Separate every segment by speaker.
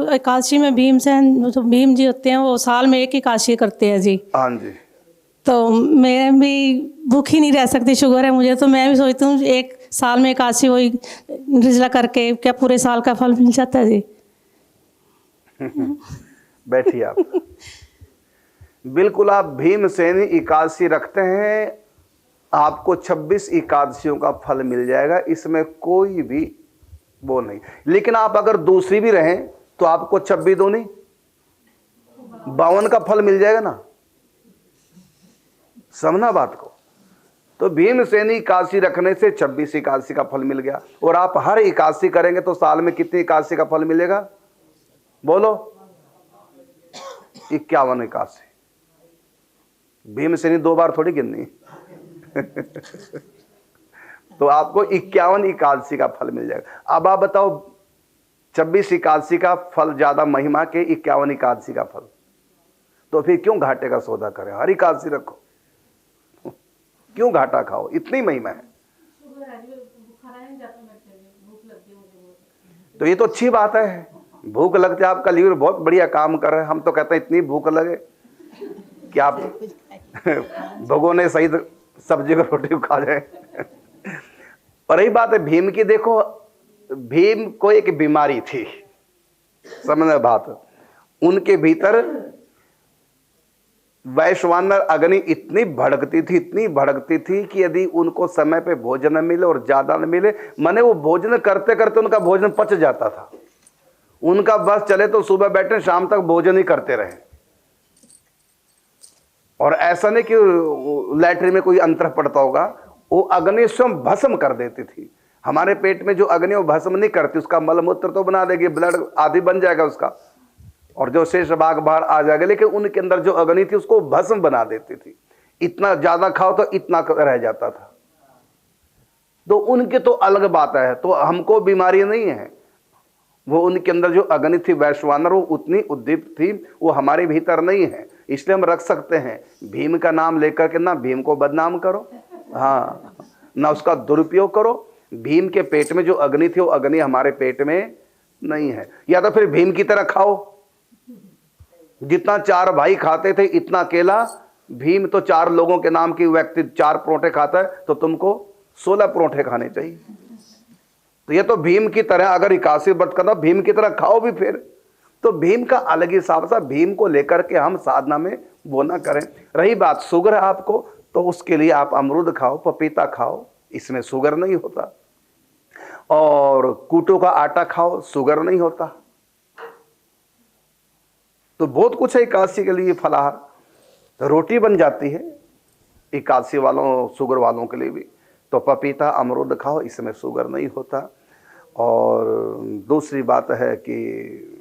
Speaker 1: एकादशी में भीमसेन जो भीम जी होते हैं वो साल में एक एकादशी करते हैं जी।
Speaker 2: हाँ जी।
Speaker 1: तो मैं भी भूखी नहीं रह सकती, शुगर है मुझे, तो मैं भी सोचती हूँ एक साल में एकादशी वही निर्जला करके क्या पूरे साल का फल मिल जाता है जी।
Speaker 2: बैठिए आप। बिल्कुल, आप भीमसेनी एकादशी रखते हैं, आपको 26 एकादशियों का फल मिल जाएगा, इसमें कोई भी वो नहीं। लेकिन आप अगर दूसरी भी रहें तो आपको 26 दो नहीं 52 का फल मिल जाएगा ना, समझना बात को। तो भीमसेनी एकादशी रखने से 26 एकादशी का फल मिल गया। और आप हर एकादशी करेंगे तो साल में कितनी एकादशी का फल मिलेगा, बोलो? 51 एकादशी। भीमसेनी 2 बार थोड़ी गिननी। तो आपको 51 एकादशी का फल मिल जाएगा। अब आप बताओ, 26 एकादशी का फल ज्यादा महिमा के 51 एकादशी का फल, तो फिर क्यों घाटे का सौदा करें? हर एकादशी रखो, क्यों घाटा खाओ? इतनी महिमा है। तो ये तो अच्छी बात है, भूख लगती है, आपका लीवर बहुत बढ़िया काम कर रहा है। हम तो कहते हैं इतनी भूख लगे कि आप भगोने सही सब्जी को रोटी खा जाए। और यही बात है भीम की, देखो भीम को एक बीमारी थी, समझ बात, उनके भीतर वैश्वानर अग्नि इतनी भड़कती थी कि यदि उनको समय पे भोजन न मिले और ज्यादा न मिले, माने वो भोजन करते करते उनका भोजन पच जाता था। उनका बस चले तो सुबह बैठे शाम तक भोजन ही करते रहे। और ऐसा नहीं कि लैट्रिन में कोई अंतर पड़ता होगा, वो अग्नि स्वयं भस्म कर देती थी। हमारे पेट में जो अग्नि वो भस्म नहीं करती, उसका मलमूत्र तो बना देगी, ब्लड आदि बन जाएगा उसका, और जो शेष भाग बाहर आ जाएगा, लेकिन उनके अंदर जो अग्नि थी उसको भस्म बना देती थी। इतना ज्यादा खाओ तो इतना रह जाता था। तो उनके तो अलग बात है, तो हमको बीमारी नहीं है। वो उनके अंदर जो अग्नि थी वैश्वानर, वो उतनी उद्दीप्त थी, वो हमारे भीतर नहीं है। इसलिए हम रख सकते हैं। भीम का नाम लेकर के ना भीम को बदनाम करो, हाँ, ना उसका दुरुपयोग करो। भीम के पेट में जो अग्नि थी वो अग्नि हमारे पेट में नहीं है। या तो फिर भीम की तरह खाओ, जितना 4 भाई खाते थे इतना केला। भीम तो 4 लोगों के नाम की व्यक्ति 4 परोठे खाता है, तो तुमको 16 परोठे खाने चाहिए। तो ये तो भीम की तरह अगर एकादशी व्रत करना, भीम की तरह खाओ भी फिर। तो भीम का अलग ही हिसाब से, भीम को लेकर के हम साधना में वो ना करें। रही बात शुगर है आपको, तो उसके लिए आप अमरूद खाओ, पपीता खाओ, इसमें शुगर नहीं होता। और कूटो का आटा खाओ, शुगर नहीं होता। तो बहुत कुछ है एकादशी के लिए फलाहार। तो रोटी बन जाती है एकादशी वालों, शुगर वालों के लिए भी। तो पपीता अमरूद खाओ, इसमें शुगर नहीं होता। और दूसरी बात है कि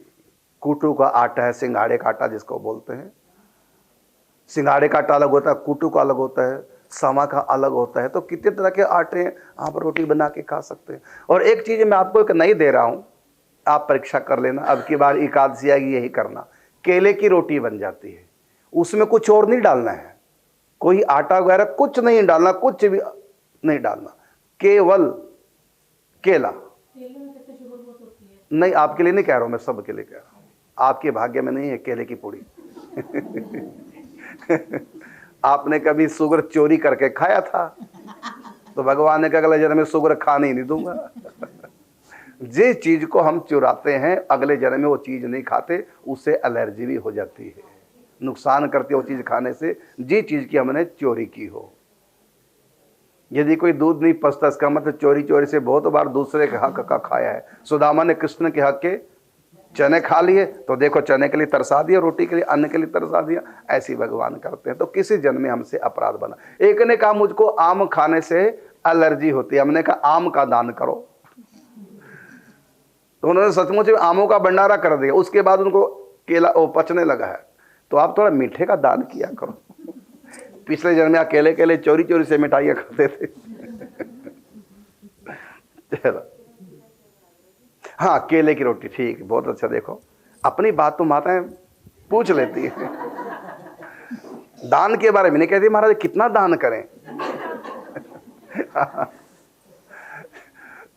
Speaker 2: कूटू का आटा है, सिंघाड़े का आटा जिसको बोलते हैं। सिंघाड़े का आटा अलग होता है, कूटू का अलग होता है, समा का अलग होता है। तो कितने तरह के आटे हैं, आप रोटी बना के खा सकते हैं। और एक चीज मैं आपको एक नई दे रहा हूं, आप परीक्षा कर लेना, अब की बार एकादशी आएगी यही करना। केले की रोटी बन जाती है, उसमें कुछ और नहीं डालना है, कोई आटा वगैरह कुछ नहीं डालना, कुछ भी नहीं डालना, केवल केला। नहीं, आपके लिए नहीं कह रहा हूं मैं, सबके लिए कह रहा हूं। आपके भाग्य में नहीं है केले की पूड़ी। आपने कभी शुगर चोरी करके खाया था, तो भगवान ने कहा अगले जन्म में शुगर खाने ही नहीं दूंगा। जिस चीज को हम चुराते हैं अगले जन्म में वो चीज नहीं खाते, उससे एलर्जी भी हो जाती है, नुकसान करती है वो चीज खाने से, जिस चीज की हमने चोरी की हो। यदि कोई दूध नहीं पचता, इसका मतलब चोरी चोरी से बहुत बार दूसरे के हक का खाया है। सुदामा ने कृष्ण के हक के चने खा लिए, तो देखो चने के लिए तरसा दिया, रोटी के लिए, अन्न के लिए तरसा दिया। ऐसी भगवान करते हैं। तो किसी जन्म में हमसे अपराध बना। एक ने कहा मुझको आम खाने से एलर्जी होती है, हमने कहा आम का दान करो। तो उन्होंने सचमुच आमों का भंडारा कर दिया। उसके बाद उनको केला पचने लगा है, तो आप थोड़ा मीठे का दान किया करो। पिछले जन्म में अकेले केले चोरी चोरी से मिठाइयां खाते थे। चलो, हाँ, केले की रोटी, ठीक, बहुत अच्छा। देखो अपनी बात तो माताएं पूछ लेती है। दान के बारे में नहीं कहती महाराज कितना दान करें।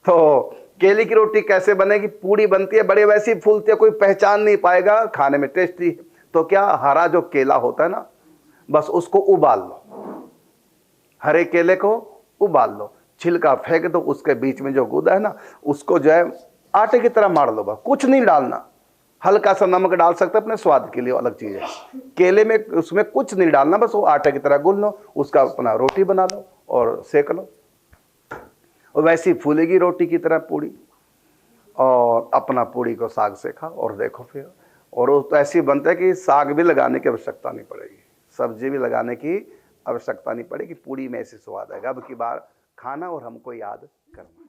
Speaker 2: तो केले की रोटी कैसे बनेगी? पूड़ी बनती है, बड़े वैसी फूलती है, कोई पहचान नहीं पाएगा, खाने में टेस्टी। तो क्या, हरा जो केला होता है ना, बस उसको उबाल लो, हरे केले को उबाल लो, छिलका फेंक दो, उसके बीच में जो गूदा है ना, उसको जो है आटे की तरह मार लो, बस कुछ नहीं डालना। हल्का सा नमक डाल सकते अपने स्वाद के लिए, अलग चीज है। केले में उसमें कुछ नहीं डालना, बस वो आटे की तरह गूंद लो, उसका अपना रोटी बना लो और सेक लो, और वैसी फूलेगी रोटी की तरह पूड़ी। और अपना पूड़ी को साग से खाओ और देखो फिर, और वो तो ऐसी बनता है कि साग भी लगाने की आवश्यकता नहीं पड़ेगी, सब्जी भी लगाने की आवश्यकता नहीं पड़ेगी, पूड़ी में ऐसी स्वाद आएगा। अब की बार खाना और हमको याद करना।